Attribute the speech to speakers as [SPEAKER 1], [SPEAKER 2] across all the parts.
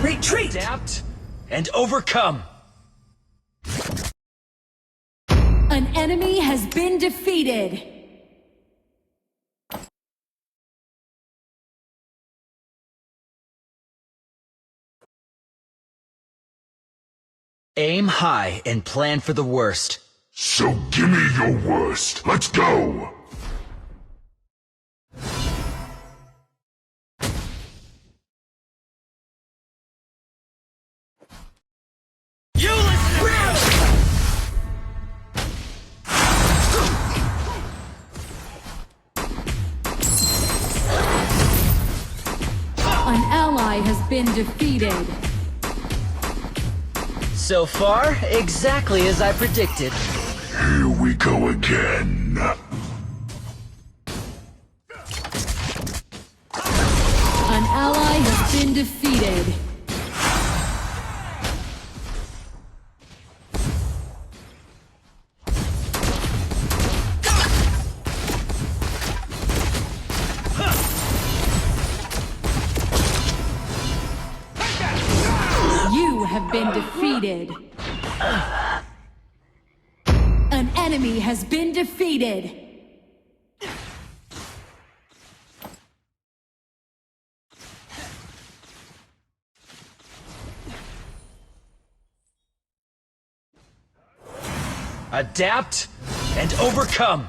[SPEAKER 1] Retreat!
[SPEAKER 2] Adapt and overcome.
[SPEAKER 3] An enemy has been defeated.
[SPEAKER 2] Aim high and plan for the worst.
[SPEAKER 4] So gimme your worst. Let's go!
[SPEAKER 2] You listen to me!
[SPEAKER 3] An ally has been defeated.
[SPEAKER 2] So far, exactly as I predicted.
[SPEAKER 4] Here we go again.
[SPEAKER 3] An ally has been defeated. You have been defeated. An enemy has been defeated.
[SPEAKER 2] Adapt and overcome.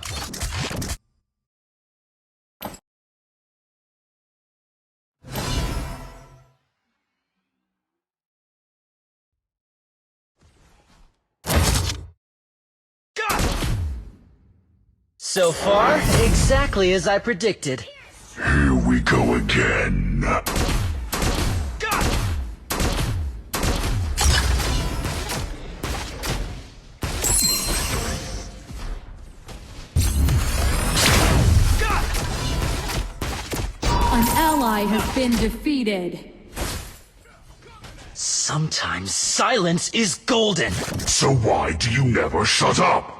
[SPEAKER 2] So far, exactly as I predicted.
[SPEAKER 4] Here we go again.
[SPEAKER 3] An ally has been defeated.
[SPEAKER 2] Sometimes silence is golden.
[SPEAKER 4] So why do you never shut up?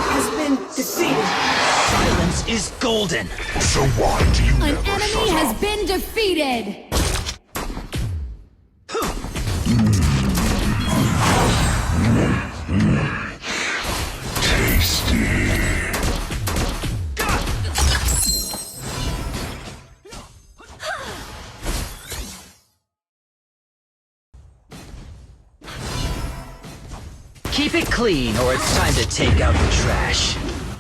[SPEAKER 1] Has been defeated.
[SPEAKER 2] Silence is golden.
[SPEAKER 4] So why do you
[SPEAKER 3] An
[SPEAKER 4] never shut
[SPEAKER 3] enemy has
[SPEAKER 4] up?
[SPEAKER 3] been defeated.
[SPEAKER 4] Tasty.
[SPEAKER 2] Keep it clean or it's time to take out the trash.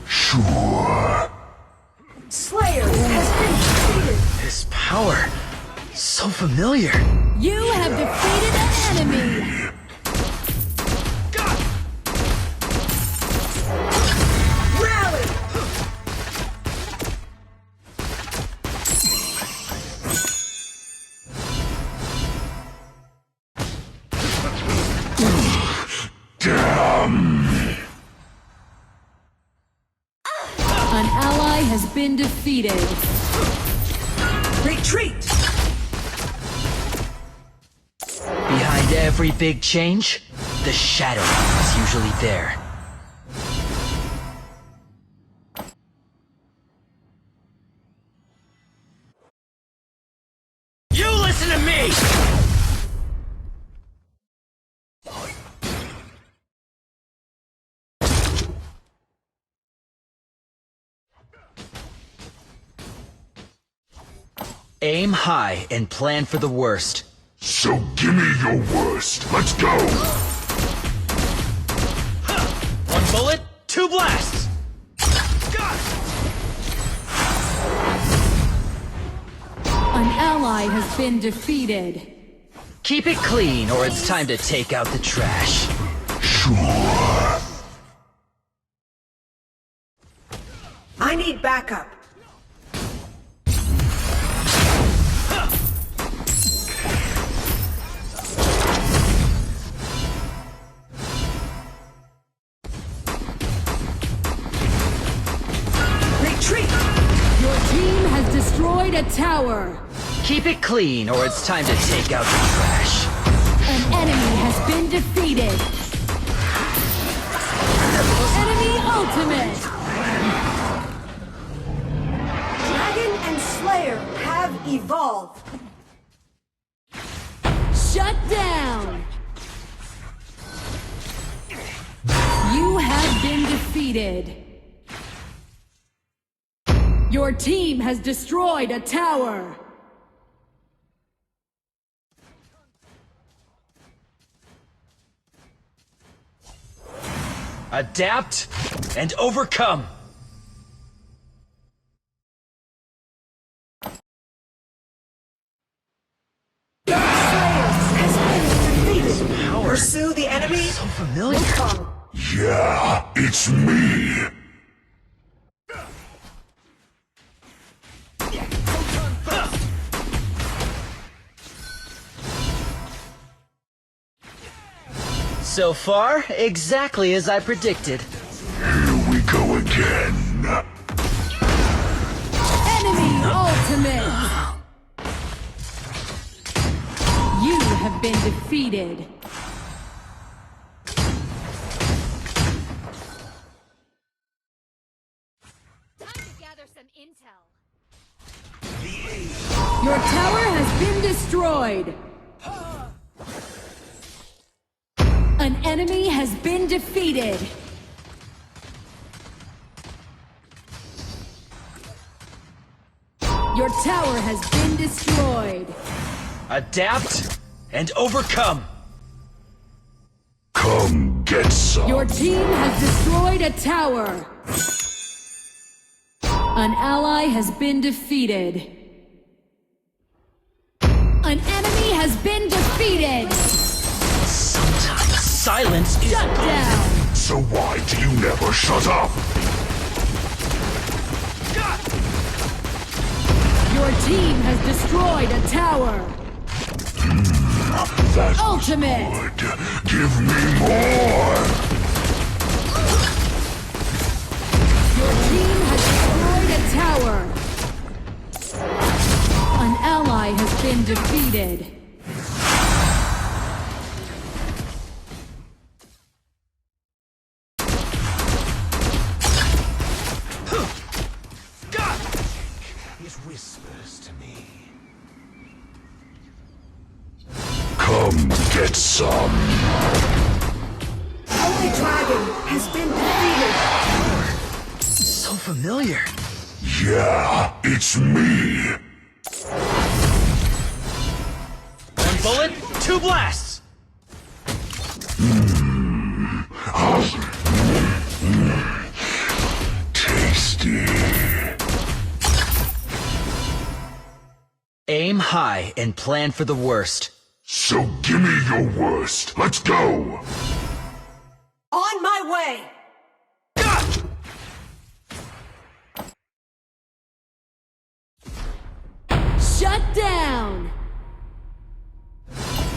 [SPEAKER 4] Sure.
[SPEAKER 1] Slayer has been defeated.
[SPEAKER 2] This power, so familiar.
[SPEAKER 3] You have defeated an enemy.
[SPEAKER 1] Rally!
[SPEAKER 4] Damn.
[SPEAKER 3] An ally has been defeated.
[SPEAKER 1] Retreat!
[SPEAKER 2] Behind every big change, the shadow is usually there. You listen to me! Aim high and plan for the worst.
[SPEAKER 4] So gimme your worst. Let's go!
[SPEAKER 2] One bullet, two blasts!
[SPEAKER 3] An ally has been defeated.
[SPEAKER 2] Keep it clean or it's time to take out the trash.
[SPEAKER 4] Sure.
[SPEAKER 1] I need backup. Retreat!
[SPEAKER 3] Your team has destroyed a tower.
[SPEAKER 2] Keep it clean or it's time to take out the trash.
[SPEAKER 3] An enemy has been defeated. Enemy ultimate.
[SPEAKER 1] Dragon and Slayer have evolved.
[SPEAKER 3] Shut down. You have been defeated. Your team has destroyed a tower.
[SPEAKER 2] Adapt and overcome.
[SPEAKER 1] Pursue the enemy.
[SPEAKER 2] So familiar.
[SPEAKER 1] Come.
[SPEAKER 4] Yeah, it's me.
[SPEAKER 2] So far, exactly as I predicted.
[SPEAKER 4] Here we go again.
[SPEAKER 3] Enemy ultimate. You have been defeated. Your tower has been destroyed. An enemy has been defeated. Your tower has been destroyed.
[SPEAKER 2] Adapt and overcome.
[SPEAKER 4] Come get some.
[SPEAKER 3] Your team has destroyed a tower. An ally has been defeated. An enemy has been defeated.
[SPEAKER 2] Sometimes silence is
[SPEAKER 3] Shut down.
[SPEAKER 4] So why do you never shut up?
[SPEAKER 3] Your team has destroyed a tower.
[SPEAKER 4] That
[SPEAKER 3] Ultimate.
[SPEAKER 4] was good. Give me more.
[SPEAKER 3] Your team has destroyed a tower. An ally has been defeated.
[SPEAKER 4] It whispers to me. Come get some.
[SPEAKER 1] Holy Dragon has been defeated.
[SPEAKER 2] so familiar.
[SPEAKER 4] Yeah, it's me.
[SPEAKER 2] One bullet, two blasts.
[SPEAKER 4] Tasty.
[SPEAKER 2] Aim high and plan for the worst.
[SPEAKER 4] So give me your worst. Let's go.
[SPEAKER 1] On my way!
[SPEAKER 3] Shut down!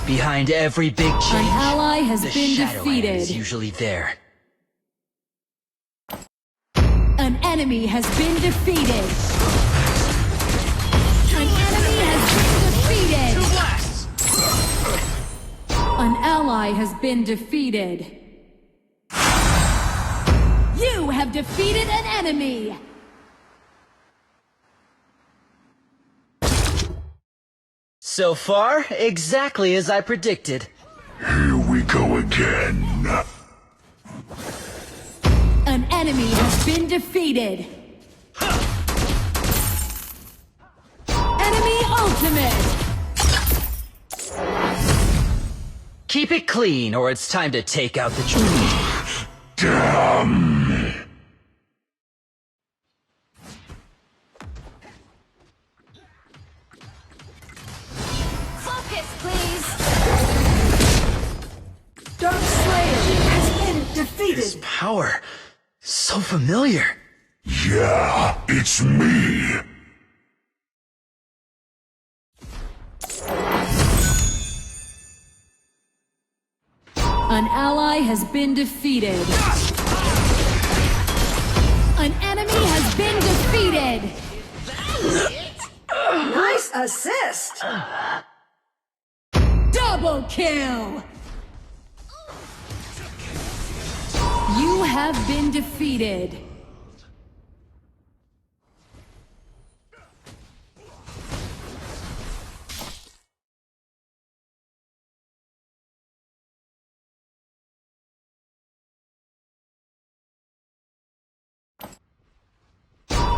[SPEAKER 2] Behind every big change,
[SPEAKER 3] An ally has
[SPEAKER 2] the
[SPEAKER 3] been
[SPEAKER 2] shadow
[SPEAKER 3] defeated.
[SPEAKER 2] hand is usually there.
[SPEAKER 3] An enemy has been defeated. An enemy has been defeated.
[SPEAKER 2] Two blasts.
[SPEAKER 3] An ally has been defeated. You have defeated an enemy.
[SPEAKER 2] So far, exactly as I predicted.
[SPEAKER 4] Here we go again.
[SPEAKER 3] An enemy has been defeated. Enemy ultimate.
[SPEAKER 2] Keep it clean, or it's time to take out the truth.
[SPEAKER 4] Damn.
[SPEAKER 3] Focus, please.
[SPEAKER 1] Dark Slayer has been defeated.
[SPEAKER 2] His power, so familiar.
[SPEAKER 4] Yeah, it's me.
[SPEAKER 3] An ally has been defeated. An enemy has been defeated.
[SPEAKER 1] Nice assist.
[SPEAKER 3] double kill! You have been defeated.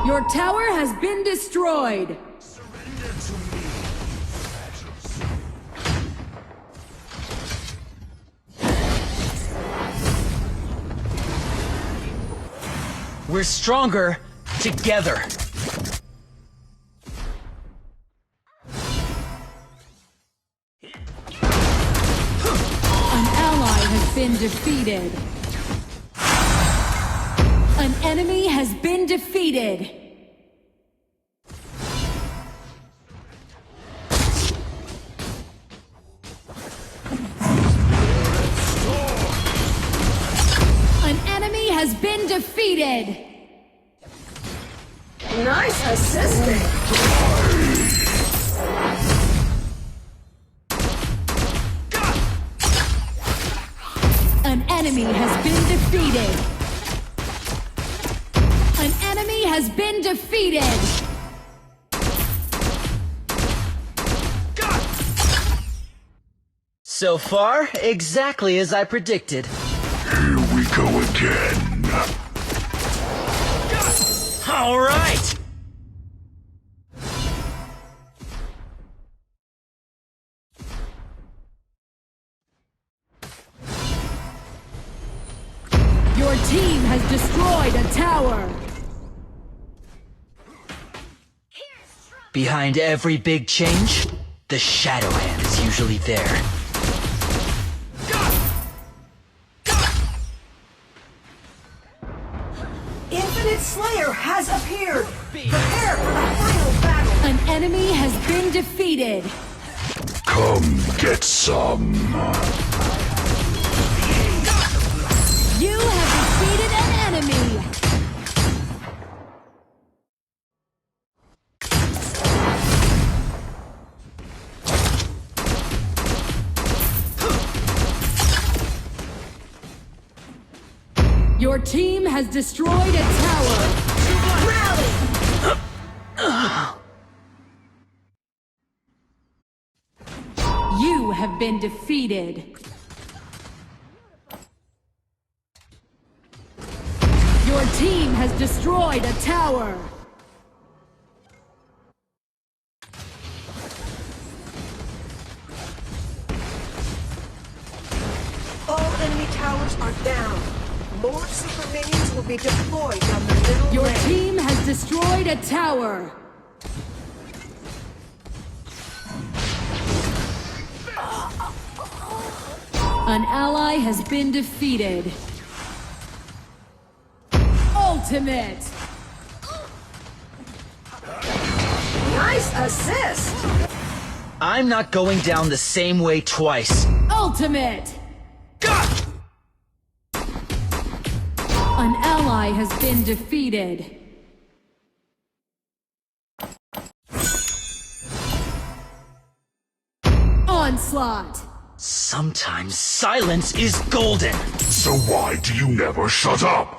[SPEAKER 3] Your tower has been destroyed.
[SPEAKER 2] We're stronger together.
[SPEAKER 3] An ally has been defeated. An enemy has been defeated. An enemy has been defeated.
[SPEAKER 1] Nice assisting.
[SPEAKER 3] An enemy has been defeated. An enemy has been defeated.
[SPEAKER 2] So far, exactly as I predicted.
[SPEAKER 4] Here we go again.
[SPEAKER 2] All right!
[SPEAKER 3] Your team has destroyed a tower.
[SPEAKER 2] Behind every big change, the shadow hand is usually there.
[SPEAKER 1] Infinite Slayer has appeared. Prepare for the final battle.
[SPEAKER 3] An enemy has been defeated.
[SPEAKER 4] Come get some.
[SPEAKER 3] You have defeated an enemy. Your team has destroyed a tower.
[SPEAKER 1] Rally!
[SPEAKER 3] You have been defeated. Your team has destroyed a tower.
[SPEAKER 1] All enemy towers are down. More super minions will be deployed down the middle
[SPEAKER 3] Your
[SPEAKER 1] lane.
[SPEAKER 3] team has destroyed a tower. An ally has been defeated. Ultimate!
[SPEAKER 1] Nice assist!
[SPEAKER 2] I'm not going down the same way twice.
[SPEAKER 3] Ultimate! An ally has been defeated. Onslaught!
[SPEAKER 2] Sometimes silence is golden.
[SPEAKER 4] So why do you never shut up?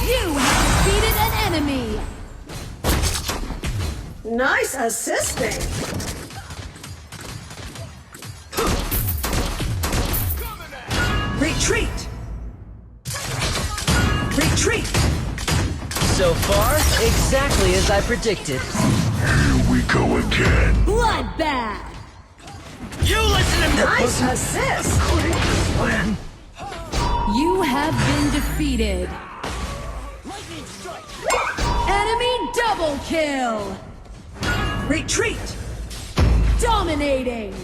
[SPEAKER 3] You have defeated an enemy!
[SPEAKER 1] Nice assisting! Retreat! Retreat!
[SPEAKER 2] So far, exactly as I predicted.
[SPEAKER 4] Here we go again.
[SPEAKER 3] Bloodbath!
[SPEAKER 2] You listen to me!
[SPEAKER 1] Nice assist!
[SPEAKER 2] Plan.
[SPEAKER 3] You have been defeated. Enemy double kill!
[SPEAKER 1] Retreat!
[SPEAKER 3] Dominating!